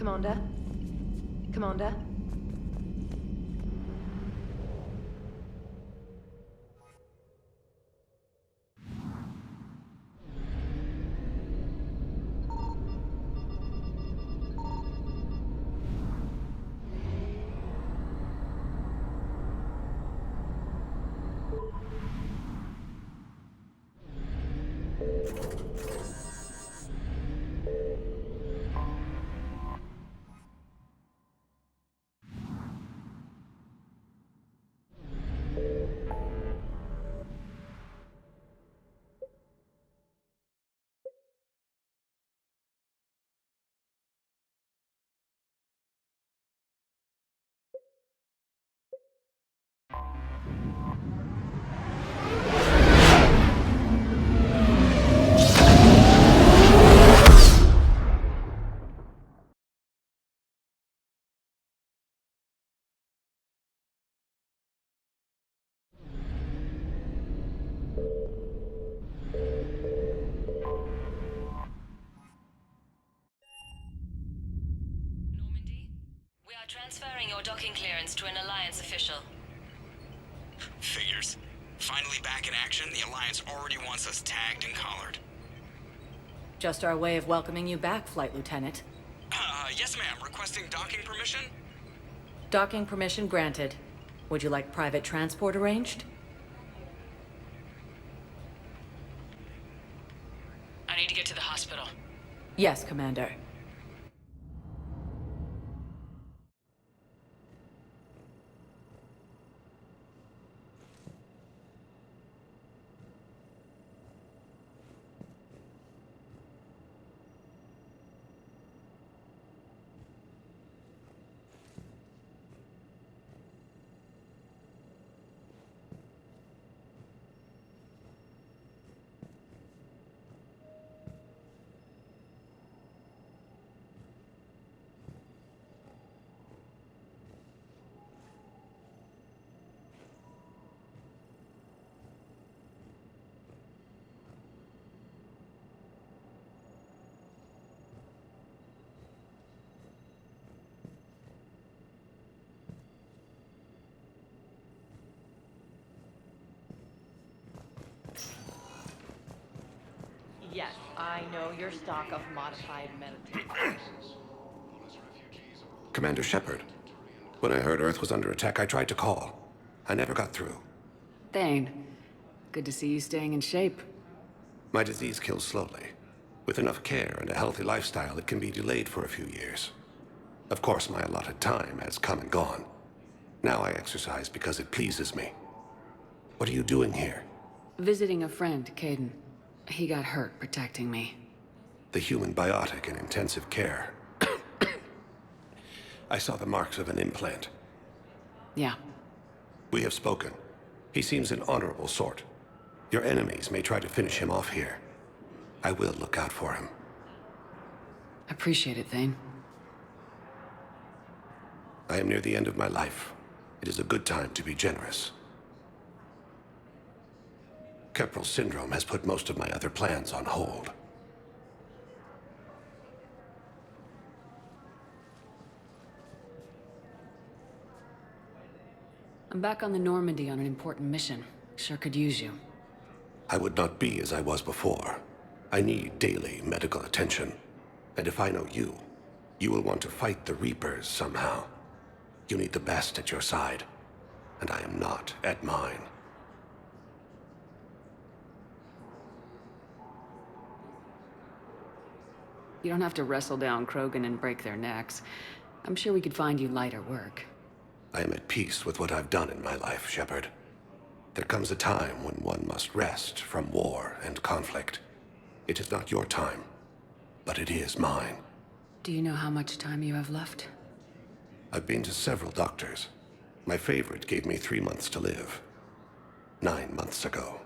Commander? Commander? Normandy? We are transferring your docking clearance to an Alliance official. Figures. Finally back in action, the Alliance already wants us tagged and collared. Just our way of welcoming you back, Flight Lieutenant. Yes ma'am, requesting docking permission? Docking permission granted. Would you like private transport arranged? I need to get to the hospital. Yes, Commander. Yes, I know your stock of modified meditation. Commander Shepard. When I heard Earth was under attack, I tried to call. I never got through. Thane, good to see you staying in shape. My disease kills slowly. With enough care and a healthy lifestyle, it can be delayed for a few years. Of course, my allotted time has come and gone. Now I exercise because it pleases me. What are you doing here? Visiting a friend, Caden. He got hurt protecting me. The human biotic in intensive care. I saw the marks of an implant. Yeah. We have spoken. He seems an honorable sort. Your enemies may try to finish him off here. I will look out for him. Appreciate it, Thane. I am near the end of my life. It is a good time to be generous. Keppel syndrome has put most of my other plans on hold. I'm back on the Normandy on an important mission. Sure could use you. I would not be as I was before. I need daily medical attention. And if I know you, you will want to fight the Reapers somehow. You need the best at your side, and I am not at mine. You don't have to wrestle down Krogan and break their necks. I'm sure we could find you lighter work. I am at peace with what I've done in my life, Shepard. There comes a time when one must rest from war and conflict. It is not your time, but it is mine. Do you know how much time you have left? I've been to several doctors. My favorite gave me 3 months to live. 9 months ago.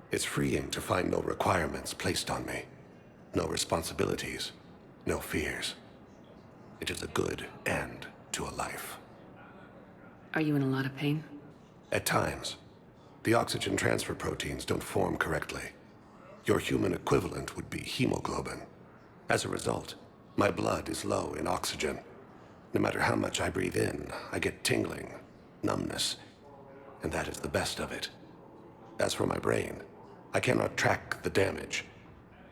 It's freeing to find no requirements placed on me. No responsibilities, no fears. It is a good end to a life. Are you in a lot of pain? At times, the oxygen transfer proteins don't form correctly. Your human equivalent would be hemoglobin. As a result, My blood is low in oxygen. No matter how much I breathe in, I get tingling, numbness, and that is the best of it. As for my brain, I cannot track the damage.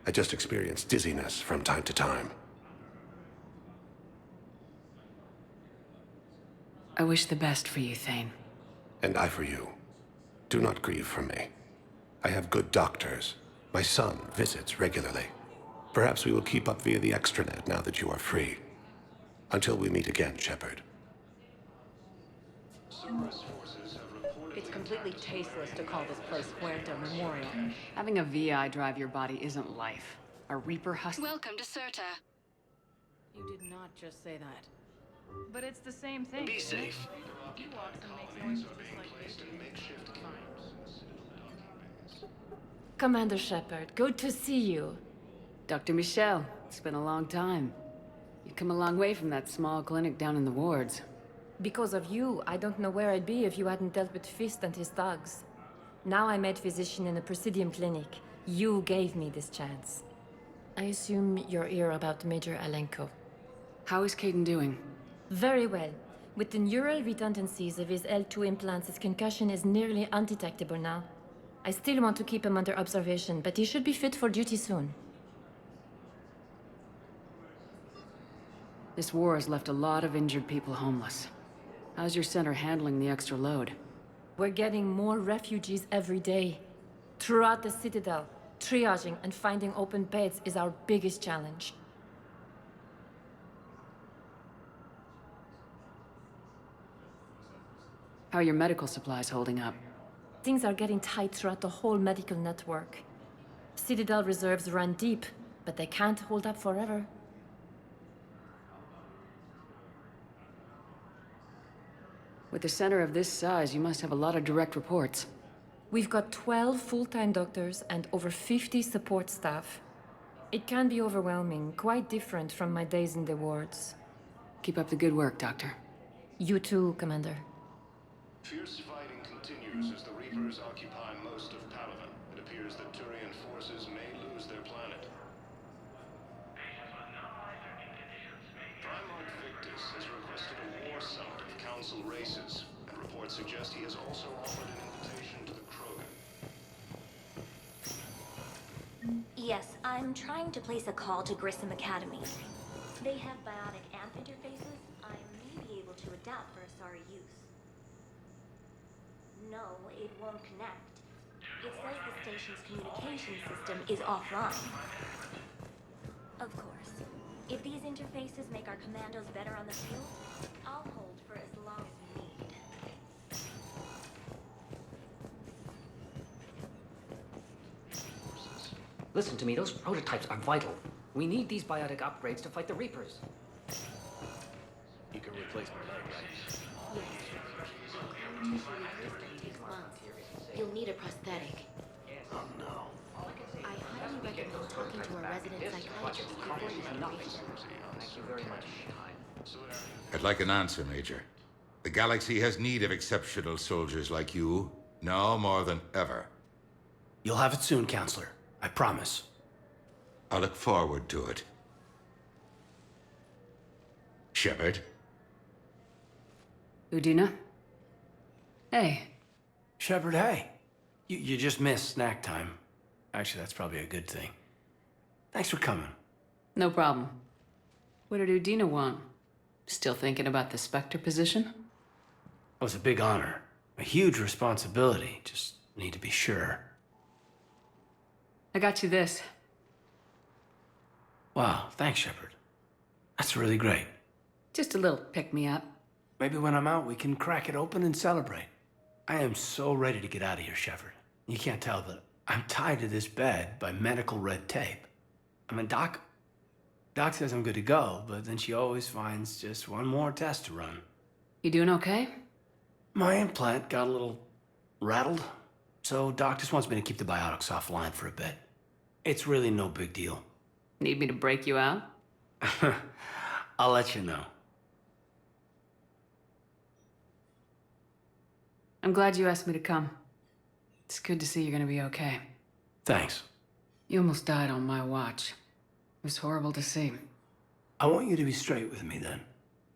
I just experience dizziness from time to time. I wish the best for you, Thane. And I for you. Do not grieve for me. I have good doctors. My son visits regularly. Perhaps we will keep up via the extranet now that you are free. Until we meet again, Shepard. It's completely tasteless to call this place Huerta Memorial. Having a VI drive your body isn't life. A Reaper husk. Welcome to Serta. You did not just say that. But it's the same thing. Be safe. He walks and makes noises just like they do. Commander Shepard, good to see you. Dr. Michelle, it's been a long time. You've come a long way from that small clinic down in the wards. Because of you, I don't know where I'd be if you hadn't dealt with Fist and his thugs. Now I'm head physician in the Presidium Clinic. You gave me this chance. I assume you're here about Major Alenko. How is Caden doing? Very well. With the neural redundancies of his L2 implants, his concussion is nearly undetectable now. I still want to keep him under observation, but he should be fit for duty soon. This war has left a lot of injured people homeless. How's your center handling the extra load? We're getting more refugees every day. Throughout the Citadel, triaging and finding open beds is our biggest challenge. How are your medical supplies holding up? Things are getting tight throughout the whole medical network. Citadel reserves run deep, but they can't hold up forever. With a center of this size, you must have a lot of direct reports. We've got 12 full-time doctors and over 50 support staff. It can be overwhelming, quite different from my days in the wards. Keep up the good work, Doctor. You too, Commander. Fierce fighting continues as the Reapers occupy most of Palaven. It appears that Turian forces may lose their planet. Primarch Victus has requested a war summit of Council races, and reports suggest he has also offered an invitation to the Krogan. Yes, I'm trying to place a call to Grissom Academy. They have biotic amp interfaces I may be able to adapt for Asari use. No, it won't connect. It says the station's communication system is offline. Of course. If these interfaces make our commandos better on the field, I'll hold for as long as we need. Listen to me, those prototypes are vital. We need these biotic upgrades to fight the Reapers. You can replace my leg, right? You'll need a prosthetic. Oh no. I highly recommend talking to a resident psychiatrist before you operation. Thank you very much. I'd like an answer, Major. The galaxy has need of exceptional soldiers like you, now more than ever. You'll have it soon, Counselor. I promise. I look forward to it. Shepard? Udina? Hey. Shepard, hey. You just missed snack time. Actually, that's probably a good thing. Thanks for coming. No problem. What did Udina want? Still thinking about the Spectre position? It was a big honor. A huge responsibility. Just need to be sure. I got you this. Wow, thanks, Shepard. That's really great. Just a little pick-me-up. Maybe when I'm out, we can crack it open and celebrate. I am so ready to get out of here, Shepard. You can't tell, but I'm tied to this bed by medical red tape. I mean, Doc says I'm good to go, but then she always finds just one more test to run. You doing okay? My implant got a little rattled, so Doc just wants me to keep the biotics offline for a bit. It's really no big deal. Need me to break you out? I'll let you know. I'm glad you asked me to come. It's good to see you're gonna be okay. Thanks. You almost died on my watch. It was horrible to see. I want you to be straight with me then.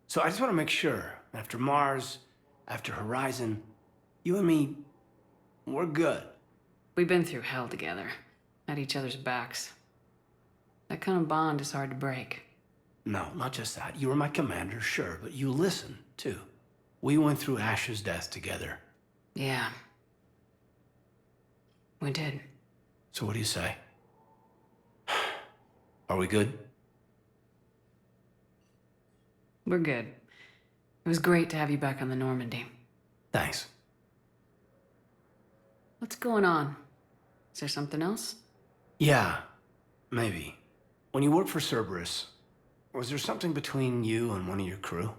So I just want to make sure, after Mars, after Horizon, you and me, we're good. We've been through hell together, at each other's backs. That kind of bond is hard to break. No, not just that. You were my commander, sure, but you listen, too. We went through Ash's death together. Yeah. We did. So what do you say? Are we good? We're good. It was great to have you back on the Normandy. Thanks. What's going on? Is there something else? Yeah, maybe. When you worked for Cerberus, was there something between you and one of your crew?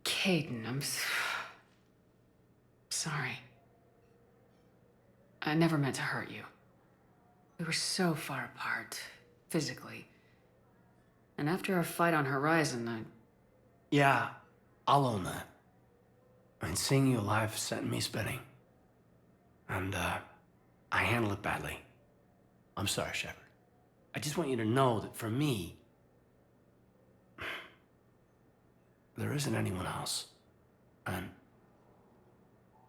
Kaidan, sorry. I never meant to hurt you. We were so far apart, physically. And after our fight on Horizon, Yeah, I'll own that. And seeing you alive sent me spinning. And, I handled it badly. I'm sorry, Shepard. I just want you to know that for me, there isn't anyone else. And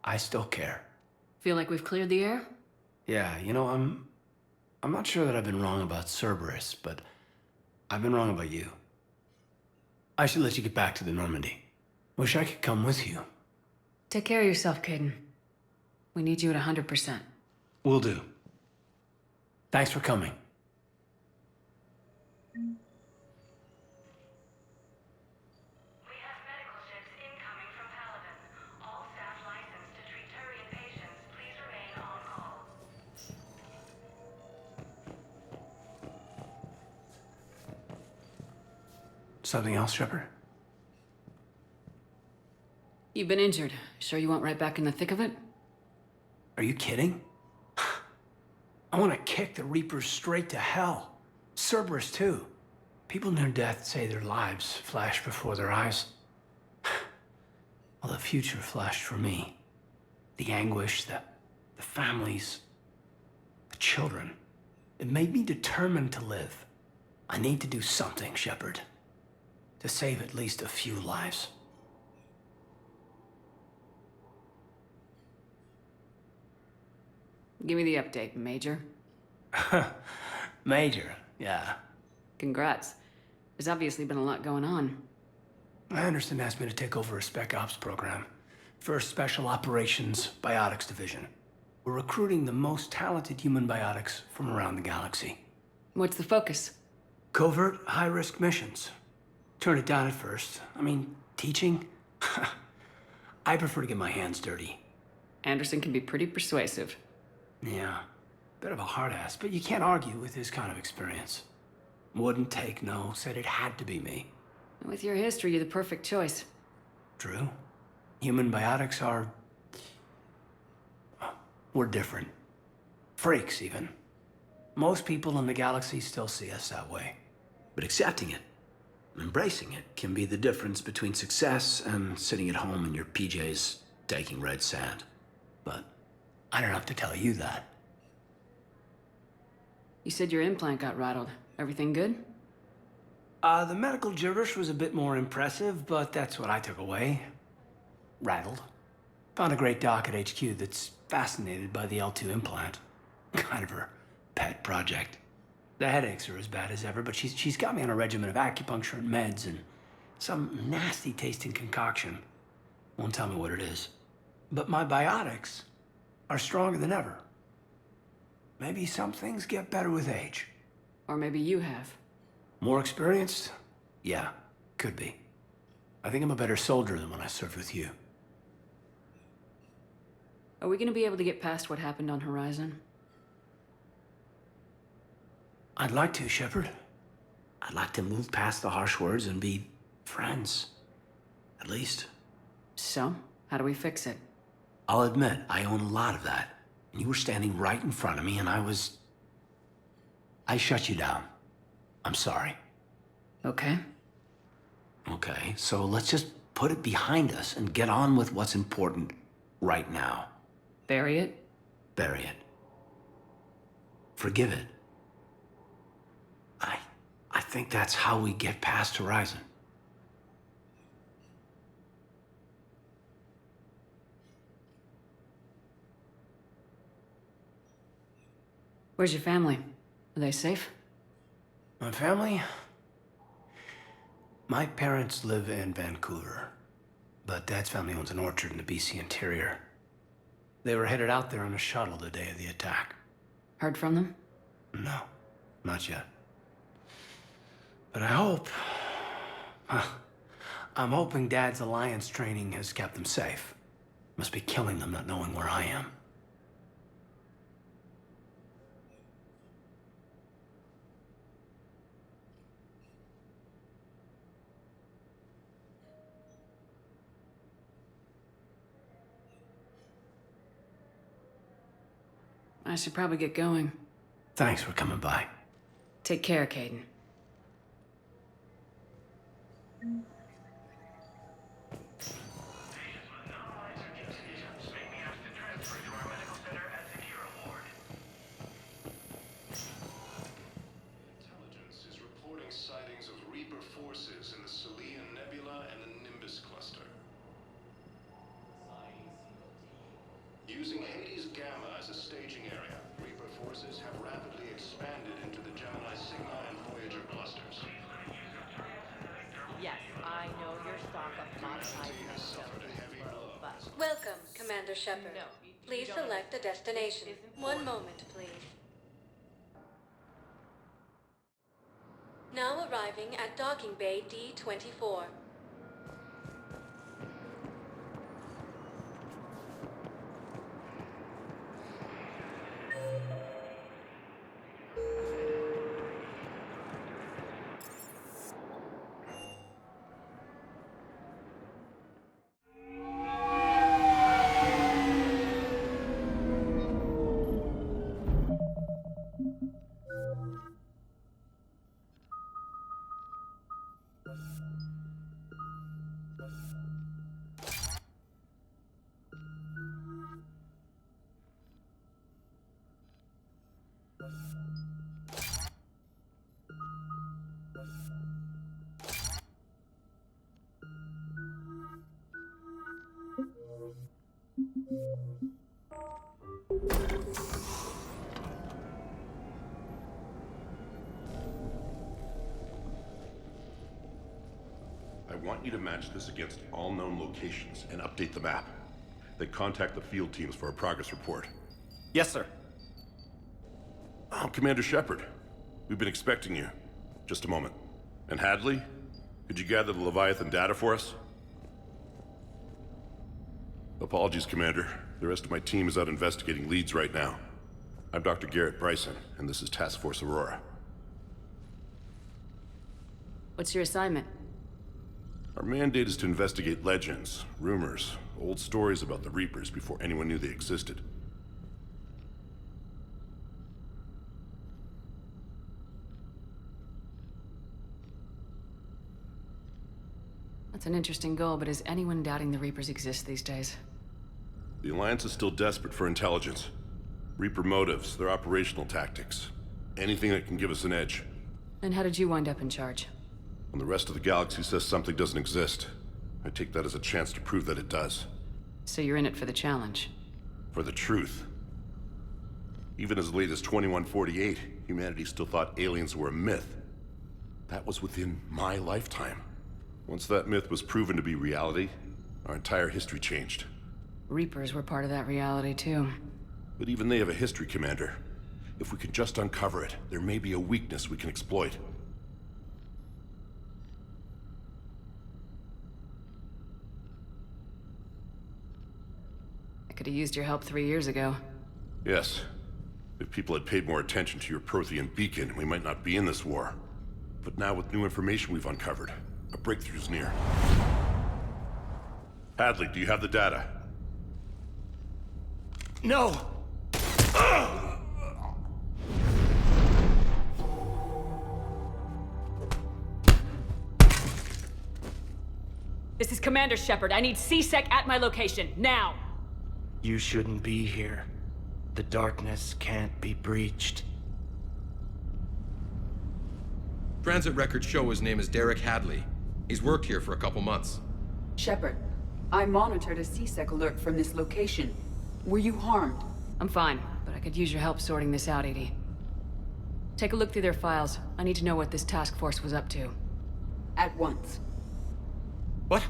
I still care. Feel like we've cleared the air? Yeah, you know, I'm not sure that I've been wrong about Cerberus, but I've been wrong about you. I should let you get back to the Normandy. Wish I could come with you. Take care of yourself, Kaidan. We need you at 100%. Will do. Thanks for coming. We have medical ships incoming from Paladin. All staff licensed to treat Turian patients, please remain on call. Something else, Shepard? You've been injured. Sure you won't right back in the thick of it? Are you kidding? I want to kick the Reapers straight to hell. Cerberus, too. People near death say their lives flash before their eyes. Well, the future flashed for me. The anguish, the families, the children. It made me determined to live. I need to do something, Shepard. To save at least a few lives. Give me the update, Major. Major, yeah. Congrats. There's obviously been a lot going on. Anderson asked me to take over a Spec Ops program. First Special Operations Biotics Division. We're recruiting the most talented human biotics from around the galaxy. What's the focus? Covert, high-risk missions. Turned it down at first. I mean, teaching? I prefer to get my hands dirty. Anderson can be pretty persuasive. Yeah, bit of a hard ass, but you can't argue with his kind of experience. Wouldn't take no, said it had to be me. With your history, you're the perfect choice. True. Human biotics are... we're different. Freaks, even. Most people in the galaxy still see us that way. But accepting it, embracing it, can be the difference between success and sitting at home in your PJs taking red sand. But I don't have to tell you that. You said your implant got rattled. Everything good? The medical gibberish was a bit more impressive, but that's what I took away. Rattled. Found a great doc at HQ that's fascinated by the L2 implant. Kind of her pet project. The headaches are as bad as ever, but she's got me on a regimen of acupuncture and meds and some nasty tasting concoction. Won't tell me what it is. But my biotics are stronger than ever. Maybe some things get better with age. Or maybe you have. More experienced? Yeah, could be. I think I'm a better soldier than when I served with you. Are we gonna be able to get past what happened on Horizon? I'd like to, Shepard. I'd like to move past the harsh words and be friends. At least. So, how do we fix it? I'll admit, I own a lot of that. And you were standing right in front of me and I shut you down. I'm sorry. Okay. Okay, so let's just put it behind us and get on with what's important right now. Bury it? Bury it. Forgive it. I think that's how we get past Horizon. Where's your family? Are they safe? My family? My parents live in Vancouver, but Dad's family owns an orchard in the BC interior. They were headed out there on a shuttle the day of the attack. Heard from them? No, not yet. But I hope... I'm hoping Dad's Alliance training has kept them safe. Must be killing them not knowing where I am. I should probably get going. Thanks for coming by. Take care, Kaidan. Intelligence is reporting sightings of Reaper forces in the Selene Nebula and the Nimbus cluster. Using Hades Gamma as a staging area, Reaper forces have rapidly expanded into the Gemini Sigma and Voyager clusters. Yes, I know your stock of modified has suffered a heavy blow. but Welcome, Commander Shepard. no, Please don't select a destination. Isn't One important. moment, please. Now arriving at Docking Bay D-24. I want you to match this against all known locations and update the map. Then contact the field teams for a progress report. Yes, sir. Oh, Commander Shepard. We've been expecting you. Just a moment. And Hadley? Could you gather the Leviathan data for us? Apologies, Commander. The rest of my team is out investigating leads right now. I'm Dr. Garrett Bryson, and this is Task Force Aurora. What's your assignment? Our mandate is to investigate legends, rumors, old stories about the Reapers before anyone knew they existed. That's an interesting goal, but is anyone doubting the Reapers exist these days? The Alliance is still desperate for intelligence. Reaper motives, their operational tactics. Anything that can give us an edge. And how did you wind up in charge? When the rest of the galaxy says something doesn't exist, I take that as a chance to prove that it does. So you're in it for the challenge? For the truth. Even as late as 2148, humanity still thought aliens were a myth. That was within my lifetime. Once that myth was proven to be reality, our entire history changed. Reapers were part of that reality, too. But even they have a history, Commander. If we can just uncover it, there may be a weakness we can exploit. I could have used your help 3 years ago. Yes. If people had paid more attention to your Prothean beacon, we might not be in this war. But now with new information we've uncovered, a breakthrough's near. Hadley, do you have the data? No! This is Commander Shepard. I need C-Sec at my location, now! You shouldn't be here. The darkness can't be breached. Transit records show his name is Derek Hadley. He's worked here for a couple months. Shepard, I monitored a CSEC alert from this location. Were you harmed? I'm fine, but I could use your help sorting this out, EDI. Take a look through their files. I need to know what this task force was up to. At once. What?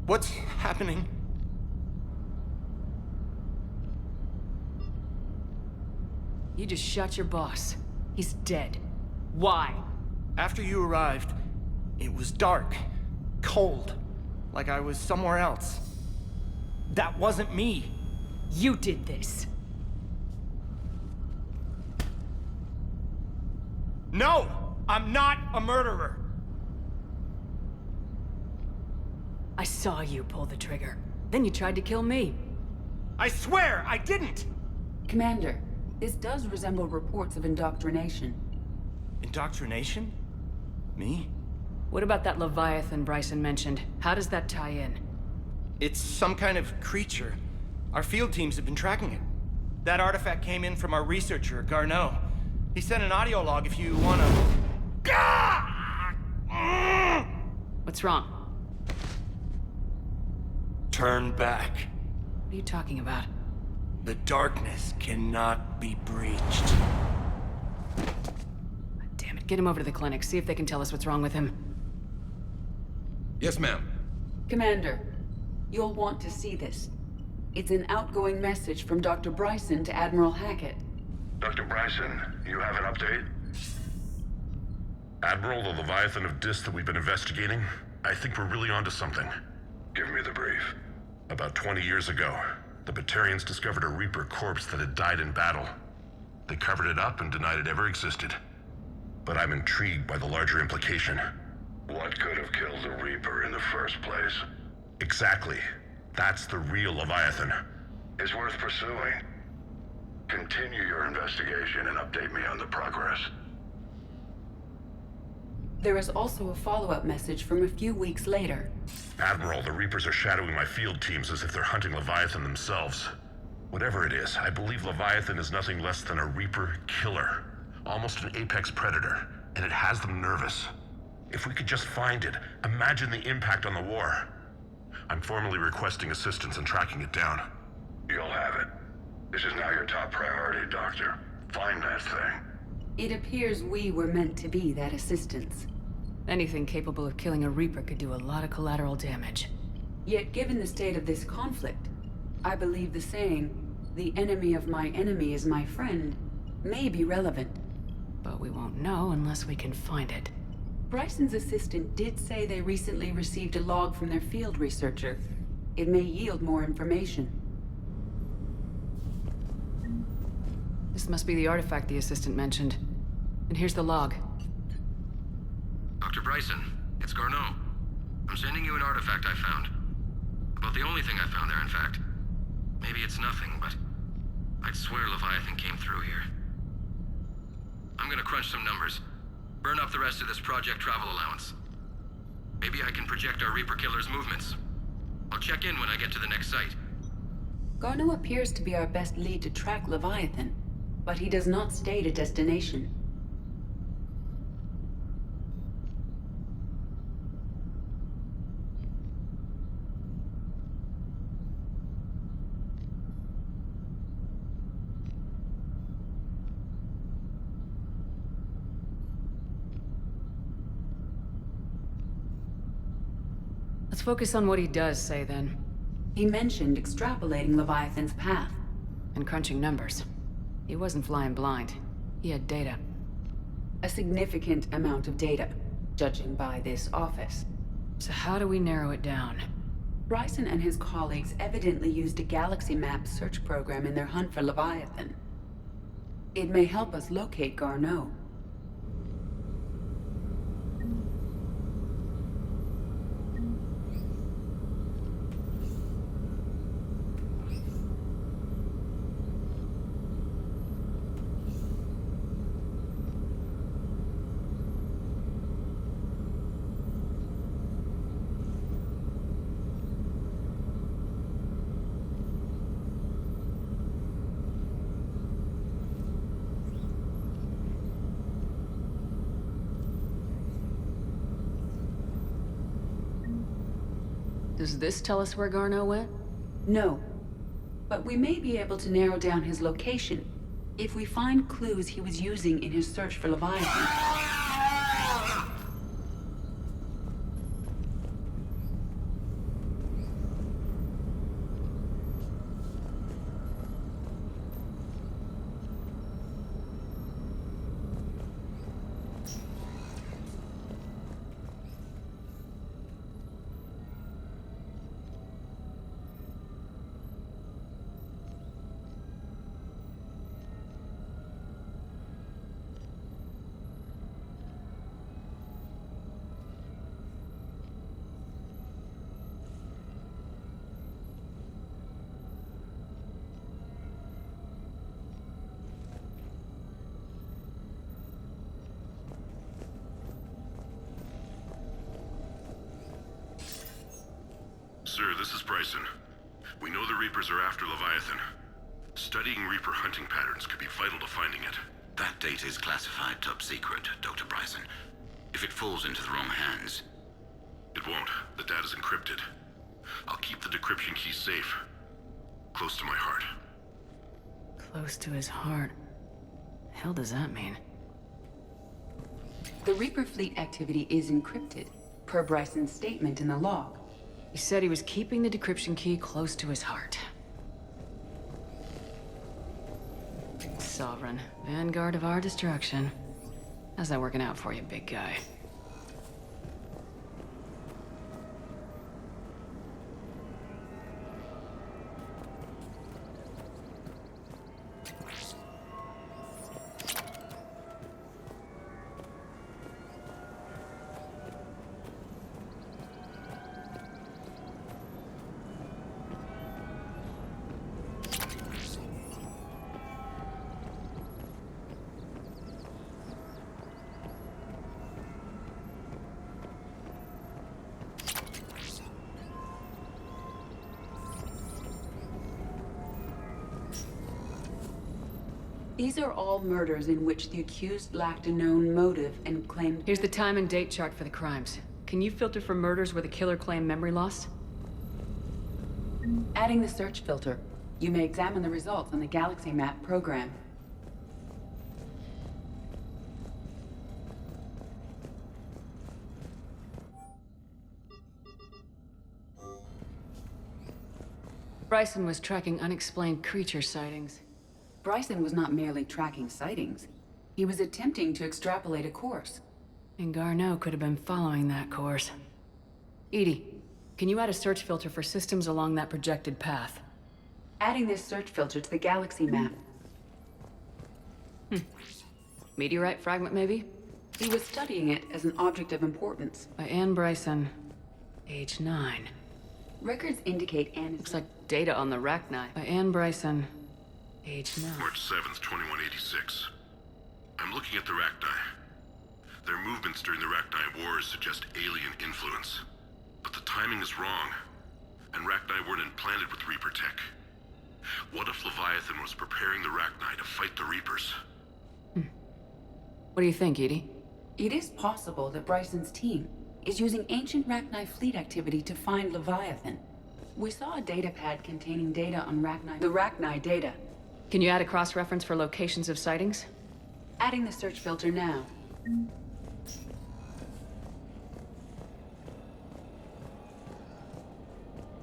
What's happening? You just shot your boss. He's dead. Why? After you arrived, it was dark, cold, like I was somewhere else. That wasn't me. You did this. No! I'm not a murderer! I saw you pull the trigger. Then you tried to kill me. I swear I didn't! Commander, this does resemble reports of indoctrination. Indoctrination? Me? What about that Leviathan Bryson mentioned? How does that tie in? It's some kind of creature. Our field teams have been tracking it. That artifact came in from our researcher, Garneau. He sent an audio log if you wanna... What's wrong? Turn back. What are you talking about? The darkness cannot be breached. Damn it, get him over to the clinic. See if they can tell us what's wrong with him. Yes, ma'am. Commander, you'll want to see this. It's an outgoing message from Dr. Bryson to Admiral Hackett. Dr. Bryson, you have an update? Admiral, the Leviathan of Dis that we've been investigating, I think we're really onto something. Give me the brief. About 20 years ago, the Batarians discovered a Reaper corpse that had died in battle. They covered it up and denied it ever existed. But I'm intrigued by the larger implication. What could have killed the Reaper in the first place? Exactly. That's the real Leviathan. It's worth pursuing. Continue your investigation and update me on the progress. There is also a follow-up message from a few weeks later. Admiral, the Reapers are shadowing my field teams as if they're hunting Leviathan themselves. Whatever it is, I believe Leviathan is nothing less than a Reaper killer. Almost an apex predator, and it has them nervous. If we could just find it, imagine the impact on the war. I'm formally requesting assistance in tracking it down. You'll have it. This is now your top priority, Doctor. Find that thing. It appears we were meant to be that assistance. Anything capable of killing a Reaper could do a lot of collateral damage. Yet given the state of this conflict, I believe the saying, "The enemy of my enemy is my friend," may be relevant. But we won't know unless we can find it. Bryson's assistant did say they recently received a log from their field researcher. It may yield more information. This must be the artifact the assistant mentioned. And here's the log. Dr. Bryson, it's Garneau. I'm sending you an artifact I found. About the only thing I found there, in fact. Maybe it's nothing, but I'd swear Leviathan came through here. I'm gonna crunch some numbers. Burn up the rest of this Project Travel allowance. Maybe I can project our Reaper killer's movements. I'll check in when I get to the next site. Garneau appears to be our best lead to track Leviathan, but he does not state a destination. Let's focus on what he does say, then. He mentioned extrapolating Leviathan's path. And crunching numbers. He wasn't flying blind. He had data. A significant amount of data, judging by this office. So how do we narrow it down? Bryson and his colleagues evidently used a galaxy map search program in their hunt for Leviathan. It may help us locate Garneau. Does this tell us where Garneau went? No. But we may be able to narrow down his location if we find clues he was using in his search for Leviathan. Sir, this is Bryson. We know the Reapers are after Leviathan. Studying Reaper hunting patterns could be vital to finding it. That data is classified top secret, Dr. Bryson. If it falls into the wrong hands... It won't. The data's encrypted. I'll keep the decryption key safe. Close to my heart. Close to his heart. The hell does that mean? The Reaper fleet activity is encrypted, per Bryson's statement in the log. He said he was keeping the decryption key close to his heart. Sovereign, vanguard of our destruction. How's that working out for you, big guy? These are all murders in which the accused lacked a known motive and claimed... Here's the time and date chart for the crimes. Can you filter for murders where the killer claimed memory loss? Adding the search filter, you may examine the results on the Galaxy Map program. Bryson was tracking unexplained creature sightings. Bryson was not merely tracking sightings. He was attempting to extrapolate a course. And Garneau could have been following that course. EDI, can you add a search filter for systems along that projected path? Adding this search filter to the Galaxy Map. Meteorite fragment, maybe? He was studying it as an object of importance. By Anne Bryson, age 9. Records indicate Anne is... Looks like data on the Rachni. By Anne Bryson, age 9. March 7th, 2186. I'm looking at the Rachni. Their movements during the Rachni Wars suggest alien influence. But the timing is wrong. And Rachni weren't implanted with Reaper tech. What if Leviathan was preparing the Rachni to fight the Reapers? What do you think, EDI? It is possible that Bryson's team is using ancient Rachni fleet activity to find Leviathan. We saw a datapad containing data on Rachni. The Rachni data. Can you add a cross-reference for locations of sightings? Adding the search filter now.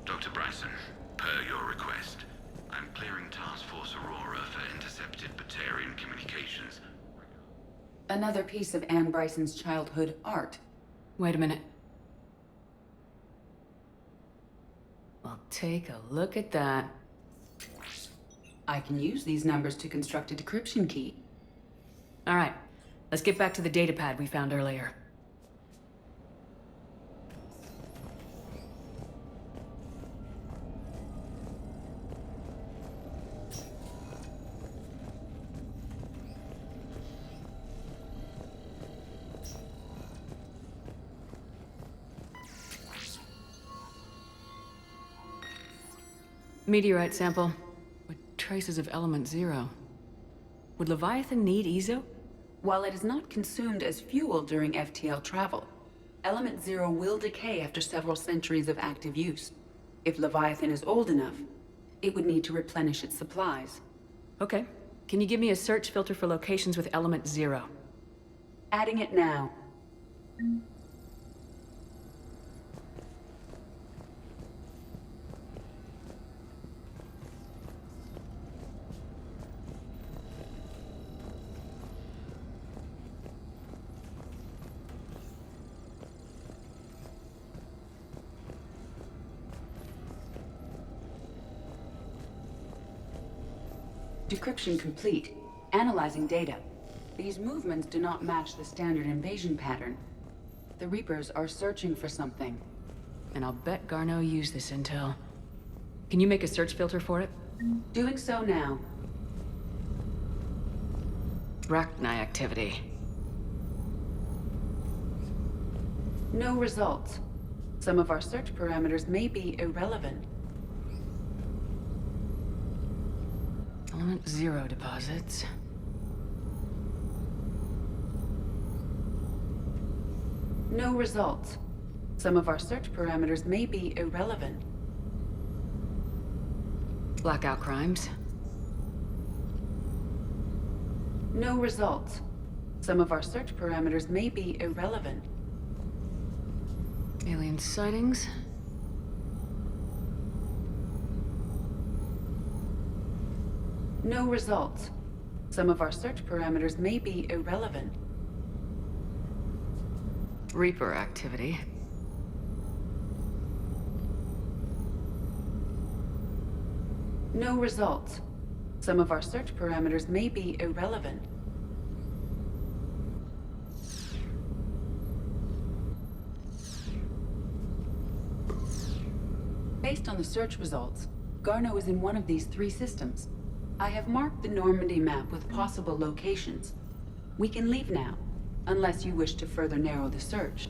Dr. Bryson, per your request, I'm clearing Task Force Aurora for intercepted Batarian communications. Another piece of Anne Bryson's childhood art. Wait a minute. Well, take a look at that. I can use these numbers to construct a decryption key. All right, let's get back to the datapad we found earlier. Meteorite sample with traces of element 0. Would Leviathan need Ezo? While it is not consumed as fuel during FTL travel, Element Zero will decay after several centuries of active use. If Leviathan is old enough, it would need to replenish its supplies. Okay. Can you give me a search filter for locations with Element Zero? Adding it now. Decryption complete. Analyzing data. These movements do not match the standard invasion pattern. The Reapers are searching for something. And I'll bet Garneau used this intel. Can you make a search filter for it? Doing so now. Rachni activity. No results. Some of our search parameters may be irrelevant. Element Zero deposits. No results. Some of our search parameters may be irrelevant. Blackout crimes. No results. Some of our search parameters may be irrelevant. Alien sightings. No results. Some of our search parameters may be irrelevant. Reaper activity. No results. Some of our search parameters may be irrelevant. Based on the search results, Garneau is in one of these three systems. I have marked the Normandy map with possible locations. We can leave now, unless you wish to further narrow the search.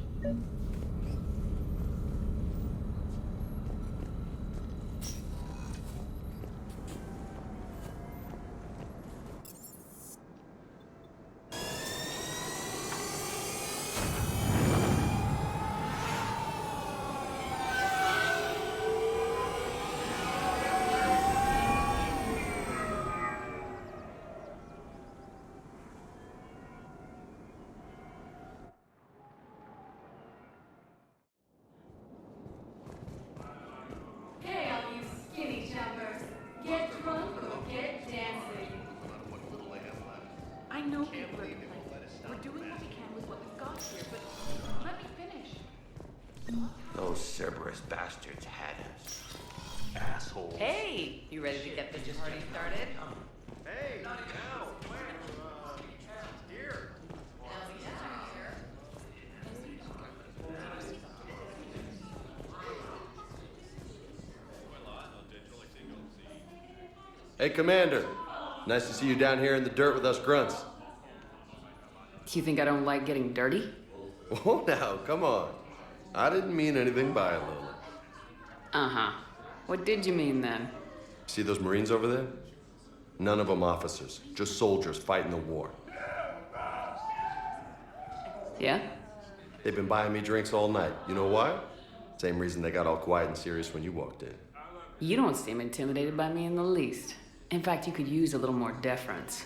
Hey, all you skinny jumpers. Get drunk or get dancing. I know people are complaining. We're doing what we can with what we've got here, but let me finish. Those Cerberus bastards had us. Assholes. Hey, you ready to get the party started? Hey, not now. Here. Hey, Commander. Nice to see you down here in the dirt with us grunts. You think I don't like getting dirty? Oh, now, come on. I didn't mean anything by it, Lola. Uh-huh. What did you mean then? See those Marines over there? None of them officers, just soldiers fighting the war. Yeah? They've been buying me drinks all night. You know why? Same reason they got all quiet and serious when you walked in. You don't seem intimidated by me in the least. In fact, you could use a little more deference.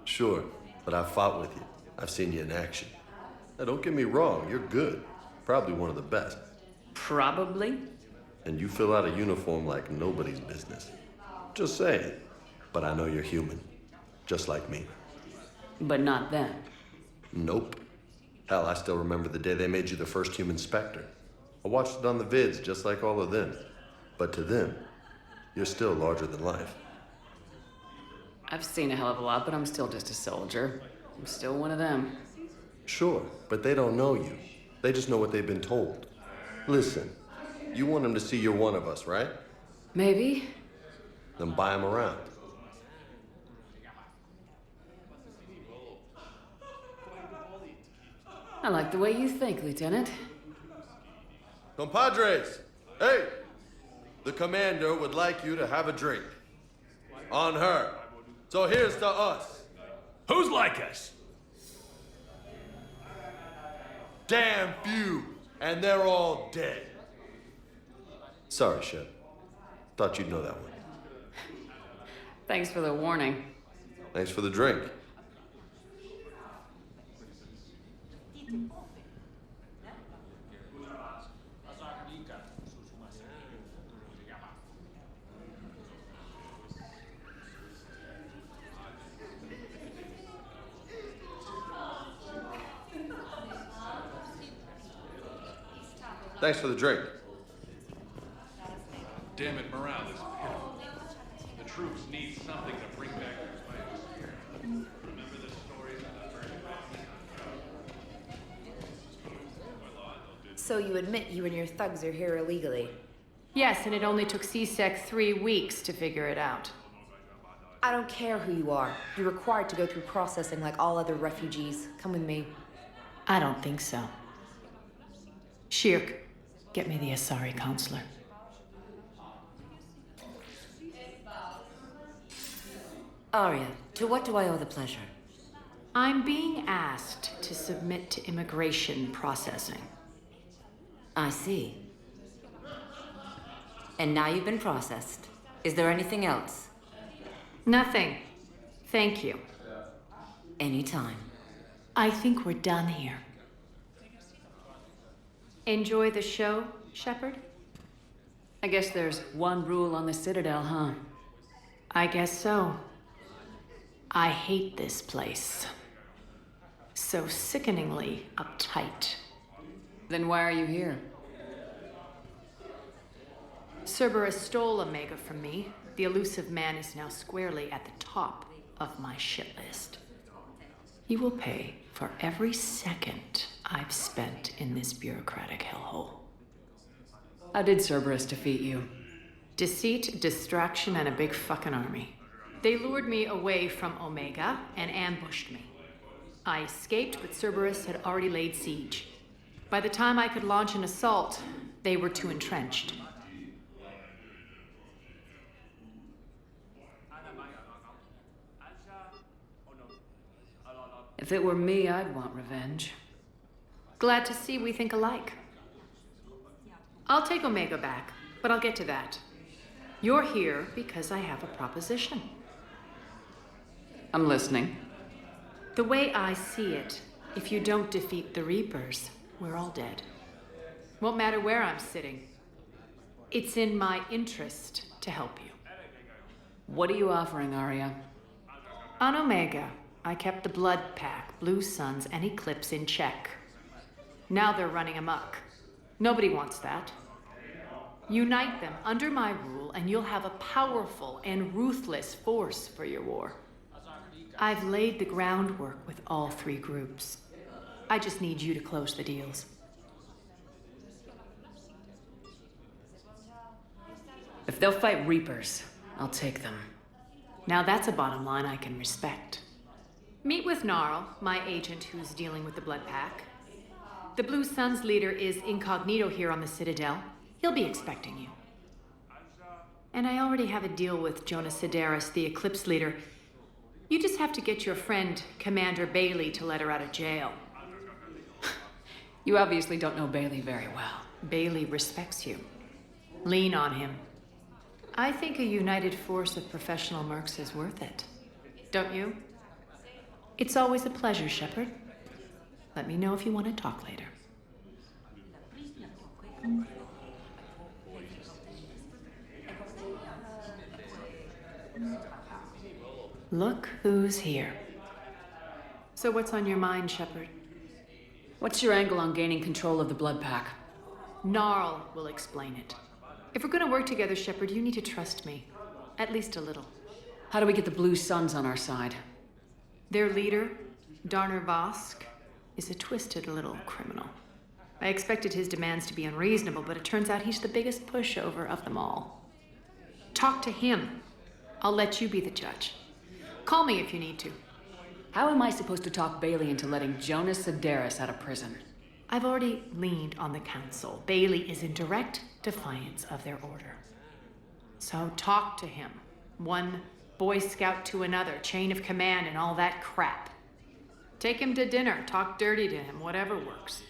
Sure, but I've fought with you. I've seen you in action. Now, don't get me wrong, you're good. Probably one of the best. Probably? And you fill out a uniform like nobody's business. Just saying. But I know you're human. Just like me. But not them. Nope. Hell, I still remember the day they made you the first human Spectre. I watched it on the vids, just like all of them. But to them, you're still larger than life. I've seen a hell of a lot, but I'm still just a soldier. I'm still one of them. Sure, but they don't know you. They just know what they've been told. Listen, you want them to see you're one of us, right? Maybe. Then buy them around. I like the way you think, Lieutenant. Compadres, hey! The commander would like you to have a drink. On her. So here's to us. Who's like us? Damn few, and they're all dead. Sorry, Shep. Thought you'd know that one. Thanks for the warning. Thanks for the drink. Thanks for the drink. Damn it, morale is pitiful. The troops need something to bring back their fight. Remember the stories of the So you admit you and your thugs are here illegally? Yes, and it only took CSEC 3 weeks to figure it out. I don't care who you are. You're required to go through processing like all other refugees. Come with me. I don't think so. Shirk, get me the Asari counselor. Arya, to what do I owe the pleasure? I'm being asked to submit to immigration processing. I see. And now you've been processed. Is there anything else? Nothing. Thank you. Anytime. I think we're done here. Enjoy the show, Shepard? I guess there's one rule on the Citadel, huh? I guess so. I hate this place. So sickeningly uptight. Then why are you here? Cerberus stole Omega from me. The elusive man is now squarely at the top of my shit list. He will pay for every second I've spent in this bureaucratic hellhole. How did Cerberus defeat you? Deceit, distraction, and a big fucking army. They lured me away from Omega and ambushed me. I escaped, but Cerberus had already laid siege. By the time I could launch an assault, they were too entrenched. If it were me, I'd want revenge. Glad to see we think alike. I'll take Omega back, but I'll get to that. You're here because I have a proposition. I'm listening. The way I see it, if you don't defeat the Reapers, we're all dead. Won't matter where I'm sitting. It's in my interest to help you. What are you offering, Arya? On Omega, I kept the Blood Pack, Blue Suns, and Eclipse in check. Now they're running amok. Nobody wants that. Unite them under my rule, and you'll have a powerful and ruthless force for your war. I've laid the groundwork with all 3 groups. I just need you to close the deals. If they'll fight Reapers, I'll take them. Now that's a bottom line I can respect. Meet with Gnarl, my agent who's dealing with the Blood Pack. The Blue Suns leader is incognito here on the Citadel. He'll be expecting you. And I already have a deal with Jonas Sidaris, the Eclipse leader. You just have to get your friend, Commander Bailey, to let her out of jail. You obviously don't know Bailey very well. Bailey respects you. Lean on him. I think a united force of professional mercs is worth it. Don't you? It's always a pleasure, Shepard. Let me know if you want to talk later. Look who's here. So what's on your mind, Shepard? What's your angle on gaining control of the Blood Pack? Gnarl will explain it. If we're gonna work together, Shepard, you need to trust me. At least a little. How do we get the Blue Suns on our side? Their leader, Darner Vosk, is a twisted little criminal. I expected his demands to be unreasonable, but it turns out he's the biggest pushover of them all. Talk to him. I'll let you be the judge. Call me if you need to. How am I supposed to talk Bailey into letting Jonas Sidaris out of prison? I've already leaned on the council. Bailey is in direct defiance of their order. So talk to him. One Boy Scout to another, chain of command and all that crap. Take him to dinner, talk dirty to him, whatever works.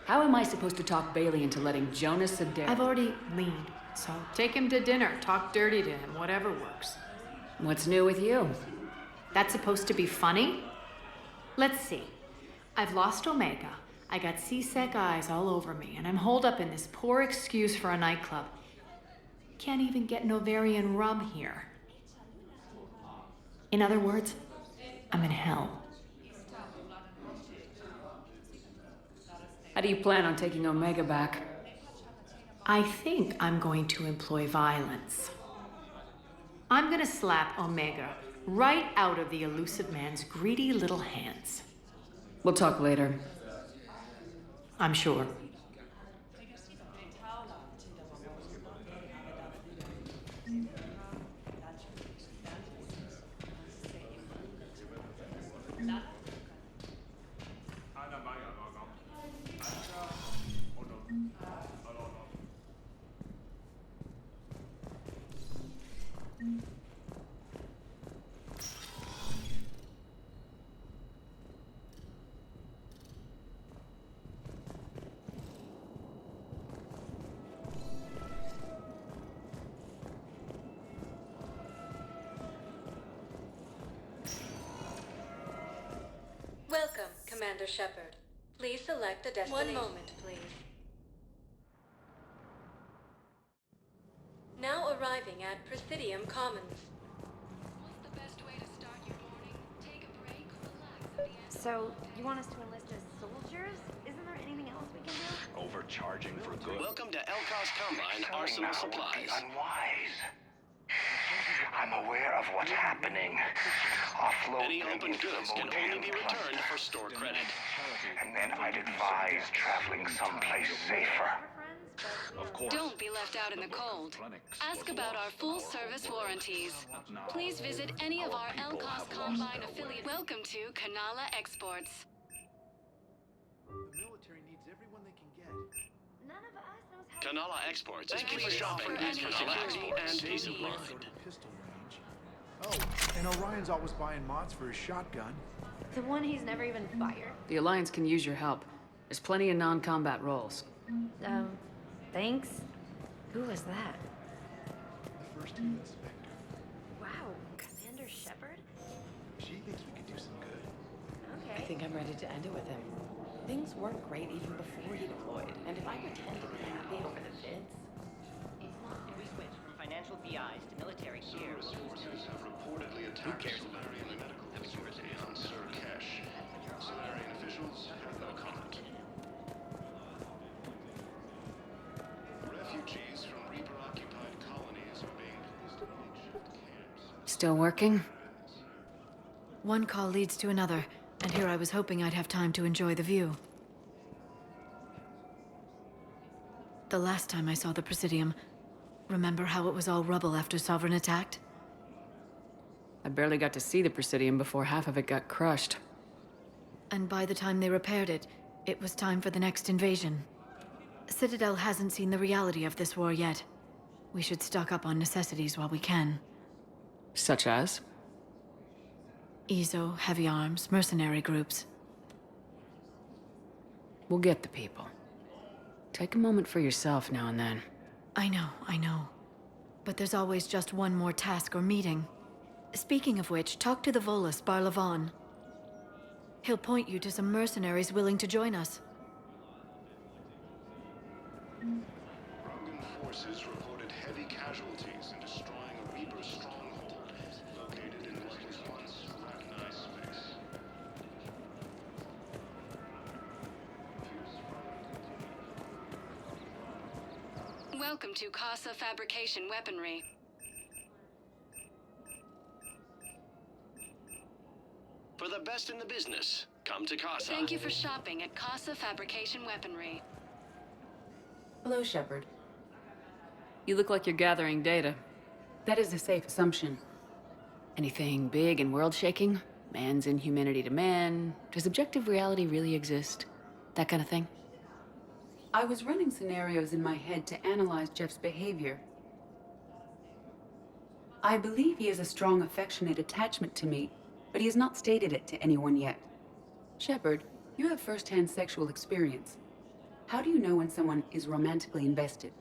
How am I supposed to talk Bailey into letting Jonas Sedaris... I've already leaned, so take him to dinner, talk dirty to him, whatever works. What's new with you? That's supposed to be funny? Let's see. I've lost Omega. I got CSEC eyes all over me, and I'm holed up in this poor excuse for a nightclub. Can't even get Novarian rum here. In other words, I'm in hell. How do you plan on taking Omega back? I think I'm going to employ violence. I'm gonna slap Omega right out of the elusive man's greedy little hands. We'll talk later. I'm sure. Welcome, Commander Shepard. Please select a destination. 1 moment, please. Now arriving at Presidium Commons. What's the best way to start your morning? Take a break, relax at the end. So, you want us to enlist as soldiers? Isn't there anything else we can do? Overcharging for good. Welcome to Elcos Combine Arsenal Supplies. Unwise. I'm aware of what's happening. Offload Any them open into the goods can only Modem be cluster. returned for store credit. And then I'd advise traveling someplace safer. Of course. Don't be left out in the cold. Ask about our full-service warranties. Please visit any of our Elcos Combine affiliate. Welcome to Kanala Exports. The military needs everyone they can get. None of us knows how Kanala Exports is Thank key you for shopping, for any security, and peace of mind. Pistol range. Oh, and Orion's always buying mods for his shotgun. the one he's never even fired. The Alliance can use your help. There's plenty of non-combat roles. Thanks. Who was that? The first human inspector. Wow, Commander Shepard? She thinks we could do some good. I think I'm ready to end it with him. Things weren't great even before he deployed, and if I pretend to be happy over the vids... We switch from financial BIs to military here. Service forces have reportedly attacked Solarian medical facility on Sir Kesh. Solarian officials have no comment. Refugees from Reaper-occupied colonies are being placed in makeshift camps. Still working? One call leads to another, and here I was hoping I'd have time to enjoy the view. The last time I saw the Presidium, remember how it was all rubble after Sovereign attacked? I barely got to see the Presidium before half of it got crushed. And by the time they repaired it, it was time for the next invasion. Citadel hasn't seen the reality of this war yet. We should stock up on necessities while we can. Such as? EZO, heavy arms, mercenary groups. We'll get the people. Take a moment for yourself now and then. I know. But there's always just one more task or meeting. Speaking of which, talk to the Volus, Barlavon. He'll point you to some mercenaries willing to join us. Rogan forces reported heavy casualties in destroying a Reaper stronghold located in what was once recognized space. Welcome to Casa Fabrication Weaponry. For the best in the business, come to Casa. Thank you for shopping at Casa Fabrication Weaponry. Hello, Shepard. You look like you're gathering data. That is a safe assumption. Anything big and world-shaking? Man's inhumanity to man? Does objective reality really exist? That kind of thing? I was running scenarios in my head to analyze Jeff's behavior. I believe he has a strong affectionate attachment to me, but he has not stated it to anyone yet. Shepard, you have first-hand sexual experience. How do you know when someone is romantically invested?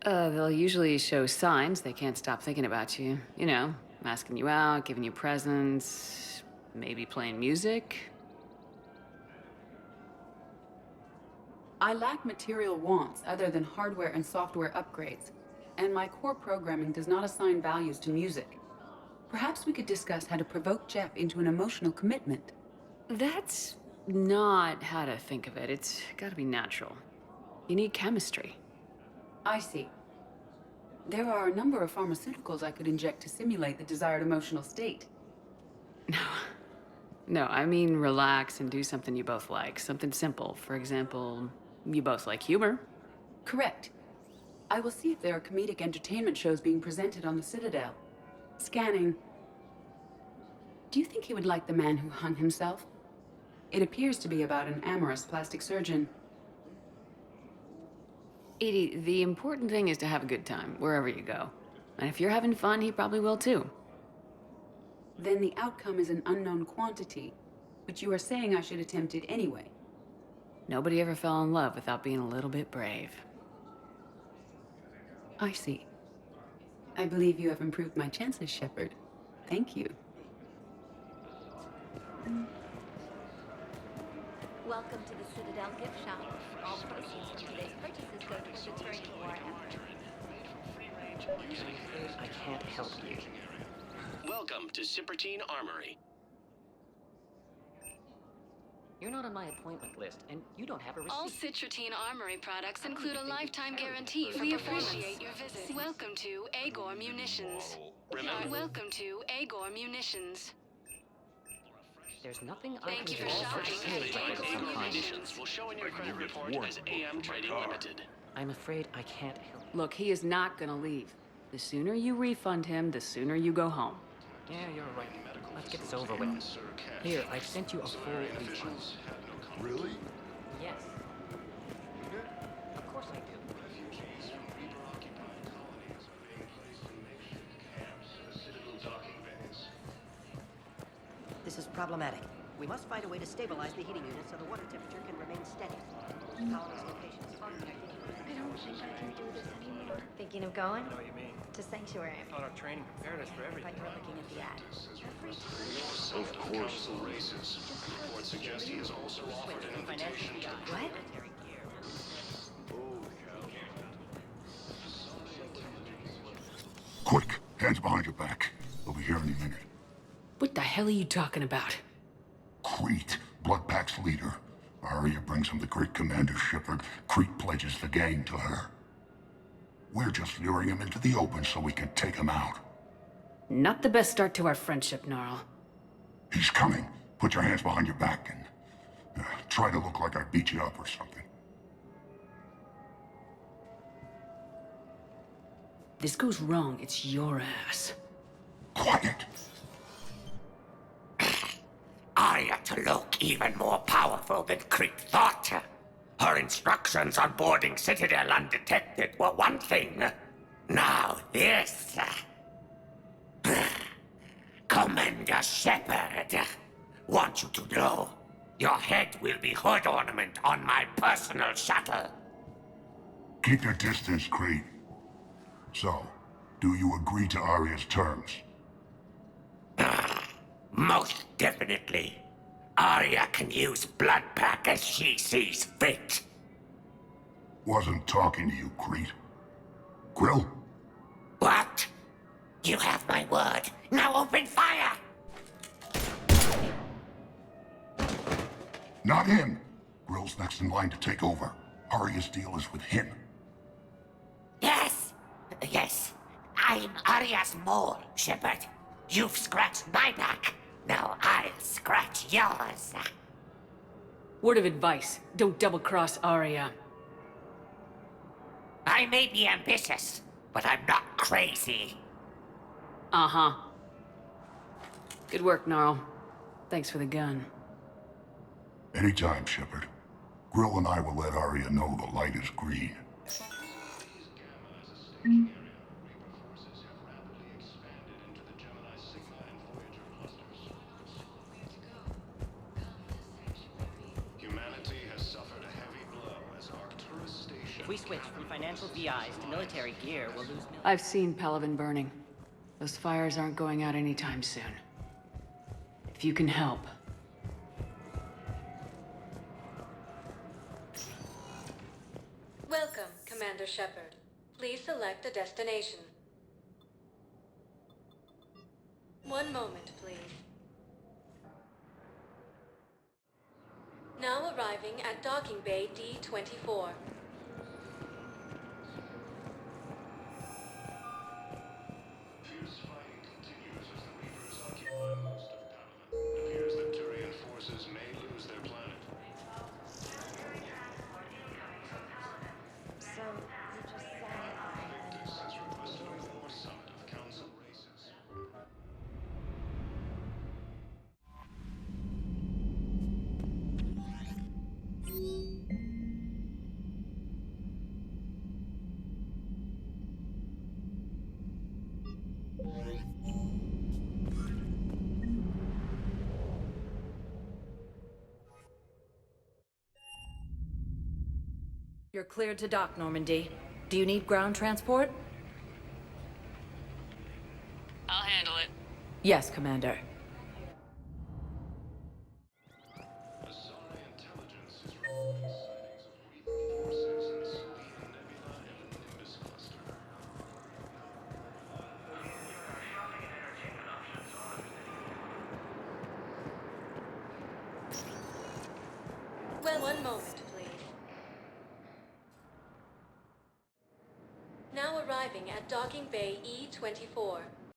They'll usually show signs they can't stop thinking about you. You know, asking you out, giving you presents, maybe playing music. I lack material wants other than hardware and software upgrades, and my core programming does not assign values to music. Perhaps we could discuss how to provoke Jeff into an emotional commitment. That's not how to think of it. It's gotta be natural. You need chemistry. I see. There are a number of pharmaceuticals I could inject to simulate the desired emotional state. No, I mean relax and do something you both like. Something simple. For example, you both like humor. Correct. I will see if there are comedic entertainment shows being presented on the Citadel. Scanning. Do you think he would like The Man Who Hung Himself? It appears to be about an amorous plastic surgeon. Edie, the important thing is to have a good time, wherever you go. And if you're having fun, he probably will too. Then the outcome is an unknown quantity, but you are saying I should attempt it anyway. Nobody ever fell in love without being a little bit brave. I see. I believe you have improved my chances, Shepard. Thank you. Welcome to the Citadel gift shop. All proceeds from today's purchases go to the deterrent war effort. I can't help you. Welcome to Sippertine Armory. You're not on my appointment list, and you don't have a receipt. All Citratine Armory products include a lifetime guarantee for performance. We appreciate your visit. Welcome to Agor Munitions. Welcome to Agor Munitions. There's nothing I Thank can you do for shopping at Agor Munitions will show in your credit report as AM Trading Limited. I'm afraid I can't help. Look, he is not gonna leave. The sooner you refund him, the sooner you go home. Yeah, you're right. Let's get this over with. Here, I've sent you a full refund. Really? Yes. Of course I do. This is problematic. We must find a way to stabilize the heating unit so the water temperature can remain steady. The colony's location is far from ideal. I don't think I can do this anymore. Thinking of going? I know what you mean. To Sanctuary. I thought our training prepared us for I everything. thought you were looking at the ad. Every time. Of course. Races. Reports suggest he has also offered an invitation to What? Quick, hands behind your back. We'll be here any minute. What the hell are you talking about? Crete, Bloodpack's leader. Arya brings him the great Commander Shepard. Crete pledges the gang to her. We're just luring him into the open so we can take him out. Not the best start to our friendship, Gnarl. He's coming. Put your hands behind your back and try to look like I beat you up or something. This goes wrong, it's your ass. Quiet. Arya to look even more powerful than Crete thought. Her instructions on boarding Citadel undetected were one thing. Now this. Commander Shepard, want you to know, your head will be hood ornament on my personal shuttle. Keep your distance, Crete. So, do you agree to Arya's terms? Most definitely. Arya can use Bloodpack as she sees fit. Wasn't talking to you, Crete. Grill? What? You have my word. Now open fire! Not him. Grill's next in line to take over. Arya's deal is with him. Yes. Yes. I'm Arya's mole, Shepard. You've scratched my back. Now I'll scratch yours. Word of advice, don't double-cross Arya. I may be ambitious, but I'm not crazy. Uh-huh. Good work, Gnarl. Thanks for the gun. Anytime, Shepard. Grill and I will let Arya know the light is green. Humanity has suffered a heavy blow If we switch from financial VIs to military gear, we'll lose millions. I've seen Pelivan burning. Those fires aren't going out anytime soon. If you can help. Welcome, Commander Shepard. Please select a destination. One moment, please. Now arriving at Docking Bay D-24. Fierce fighting continues as the Reapers occupy most of Palaven. It appears that Turian forces may lose their planet. So, you just said Victus has requested a war summit of Council races. You're cleared to dock, Normandy. Do you need ground transport? I'll handle it. Yes, Commander. Asari intelligence is reporting sightings of Reaper forces in the Selene Nebula and Nimbus cluster. Well, one moment, please. Now arriving at Docking Bay E-24.